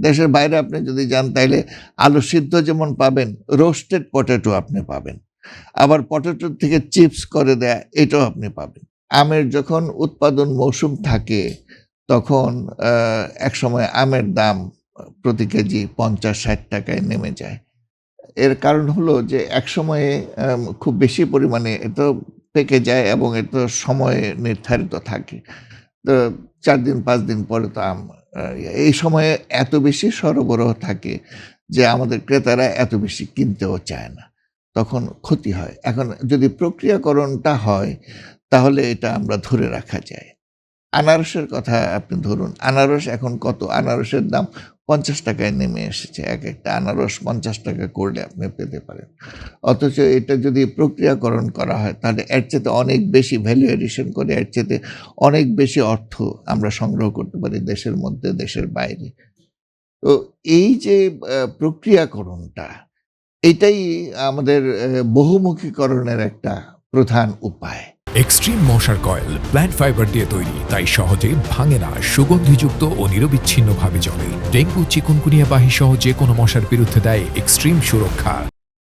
দেশের বাইরে আপনি যদি যান তাইলে আলু সিদ্ধ যেমন পাবেন, রোস্টেড পটেটো আপনি পাবেন। আবার পটেটো থেকে চিপস করে দেয়া এটাও আপনি পাবেন। আমের যখন উৎপাদন মৌসুম থাকে তখন একসময় আমের দাম প্রতি কেজি ৫০-৬০ টাকায় নেমে যায়। এর কারণ হলো যে একসময়ে খুব বেশি পরিমাণে এতো পেকে যায় এবং এতো সময় নির্ধারিত থাকে। তো ৪ দিন ৫ দিন পরে তো আম আ এই সময়ে এত বেশি সরবরাহ থাকে যে আমাদের ক্রেতারা এত বেশি কিনতেও চায় না। তখন ক্ষতি হয়। এখন যদি প্রক্রিয়াকরণটা হয় তাহলে এটা আমরা ধরে রাখা যায়। আনারসের কথা আপনি ধরুন, আনারস এখন কত? আনারসের দাম ৳৫০ টাকায় নেমে এসেছে। একেকটা আনারস ৳৫০ টাকা করলে আপনি পেতে পারেন। অথচ এটা যদি প্রক্রিয়াকরণ করা হয় তাহলে এর চাইতে অনেক বেশি ভ্যালু এডিশন করে এর চাইতে অনেক বেশি অর্থ আমরা সংগ্রহ করতে পারি দেশের মধ্যে, দেশের বাইরে। তো এই যে প্রক্রিয়াকরণটা এটাই আমাদের বহুমুখীকরণের একটা প্রধান উপায়। এক্সট্রিম মশার কয়েল প্ল্যান্ট ফাইবার দিয়ে তৈরি, তাই সহজে ভাঙে না, সুগন্ধিযুক্ত ও নিরবিচ্ছিন্নভাবে জ্বলে। ডেঙ্গু, চিকুনগুনিয়া বাহি সহ যে কোনো মশার বিরুদ্ধে দেয় এক্সট্রিম সুরক্ষা।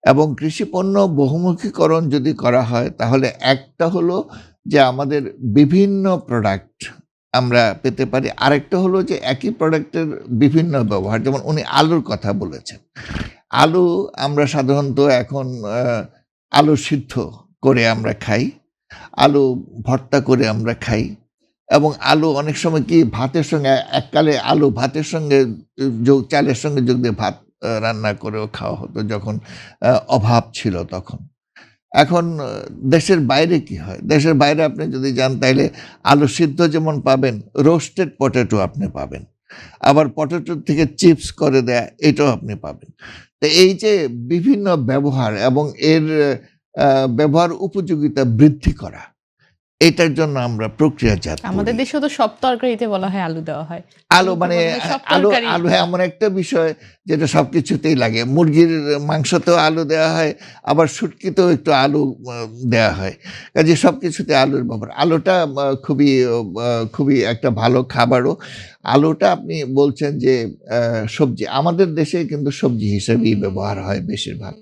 এবং কৃষিপণ্য বহুমুখীকরণ যদি করা হয় তাহলে একটা হলো যে আমাদের বিভিন্ন প্রোডাক্ট আমরা পেতে পারি। আরেকটা হলো যে একই প্রোডাক্টের বিভিন্ন ব্যবহার। যেমন উনি আলুর কথা বলেছেন। আলু আমরা সাধারণত এখন আলু সিদ্ধ করে আমরা খাই। আলু ভর্তা করে আমরা খাই এবং আলু অনেক সময় কি ভাতের সঙ্গে এককালে আলু ভাতের সঙ্গে চালের সঙ্গে যোগ দিয়ে ভাত রান্না করেও খাওয়া হতো যখন অভাব ছিল তখন। এখন দেশের বাইরে কি হয়? দেশের বাইরে আপনি যদি যান তাইলে আলু সিদ্ধ যেমন পাবেন, রোস্টেড পটেটো আপনি পাবেন। আবার পটেটো থেকে চিপস করে দেয়া এটাও আপনি পাবেন। তো এই যে বিভিন্ন ব্যবহার এবং এর ব্যবহার উপযোগিতা বৃদ্ধি করা, এটার জন্য আমরা প্রক্রিয়াজাত আমাদের করি। দেশেও তো সব তরকারিতে বলা হয় আলু দেওয়া হয়। আলু আলু তো মানে মনে হয় সব আলু তরকারি। আলু এমন একটা বিষয় যেটা সবকিছুতেই লাগে। মুরগির মাংসতেও আলু দেওয়া হয়, আবার শুটকিতেও একটু আলু দেওয়া হয়। কাজেই সবকিছুতে আলুর ব্যবহার। আলুটা খুবই একটা ভালো খাবারও। আলুটা আপনি বলছেন যে সবজি। আমাদের দেশে কিন্তু সবজি হিসেবেই ব্যবহার হয় বেশিরভাগ।